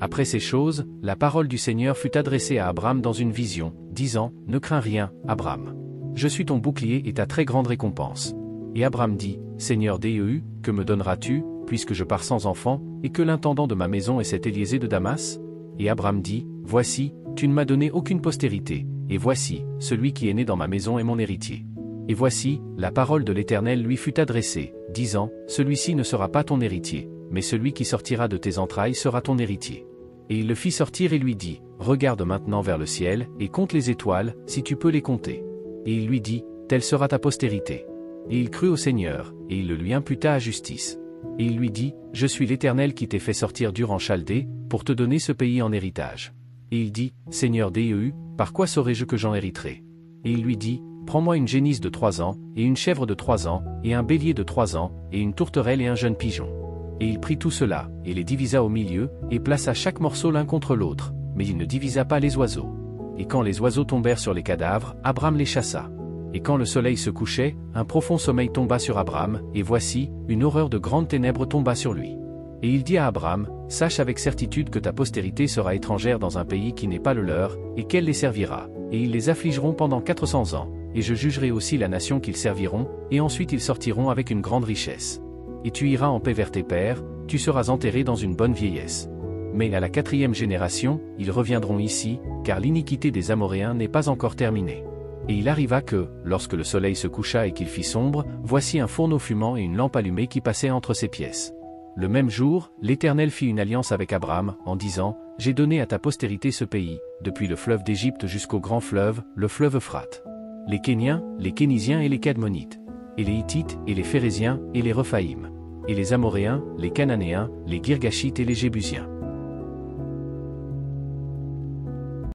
Après ces choses, la parole du Seigneur fut adressée à Abram dans une vision, disant, « Ne crains rien, Abram. Je suis ton bouclier et ta très grande récompense. » Et Abram dit, « Seigneur Dieu, que me donneras-tu, puisque je pars sans enfant, et que l'intendant de ma maison est cet Éliésée de Damas ?» Et Abram dit, « Voici, tu ne m'as donné aucune postérité, et voici, celui qui est né dans ma maison est mon héritier. » Et voici, la parole de l'Éternel lui fut adressée, disant, « Celui-ci ne sera pas ton héritier, mais celui qui sortira de tes entrailles sera ton héritier. » Et il le fit sortir et lui dit, « Regarde maintenant vers le ciel, et compte les étoiles, si tu peux les compter. » Et il lui dit, « Telle sera ta postérité. » Et il crut au Seigneur, et il le lui imputa à justice. Et il lui dit, « Je suis l'Éternel qui t'ai fait sortir d'Ur en Chaldée, pour te donner ce pays en héritage. » Et il dit, « Seigneur Dieu, par quoi saurai-je que j'en hériterai ?» Et il lui dit, « Prends-moi une génisse de 3 ans, et une chèvre de 3 ans, et un bélier de 3 ans, et une tourterelle et un jeune pigeon. » Et il prit tout cela, et les divisa au milieu, et plaça chaque morceau l'un contre l'autre, mais il ne divisa pas les oiseaux. Et quand les oiseaux tombèrent sur les cadavres, Abram les chassa. Et quand le soleil se couchait, un profond sommeil tomba sur Abram, et voici, une horreur de grandes ténèbres tomba sur lui. Et il dit à Abram, « Sache avec certitude que ta postérité sera étrangère dans un pays qui n'est pas le leur, et qu'elle les servira, et ils les affligeront pendant 400 ans, et je jugerai aussi la nation qu'ils serviront, et ensuite ils sortiront avec une grande richesse. Et tu iras en paix vers tes pères, tu seras enterré dans une bonne vieillesse. Mais à la 4e génération, ils reviendront ici, car l'iniquité des Amoréens n'est pas encore terminée. » Et il arriva que, lorsque le soleil se coucha et qu'il fit sombre, voici un fourneau fumant et une lampe allumée qui passaient entre ses pièces. Le même jour, l'Éternel fit une alliance avec Abram, en disant, « J'ai donné à ta postérité ce pays, depuis le fleuve d'Égypte jusqu'au grand fleuve, le fleuve Euphrate. Les Kéniens, les Kénisiens et les Cadmonites, et les Hittites, et les Phérésiens, et les Rephaïm, et les Amoréens, les Cananéens, les Girgashites et les Jébusiens.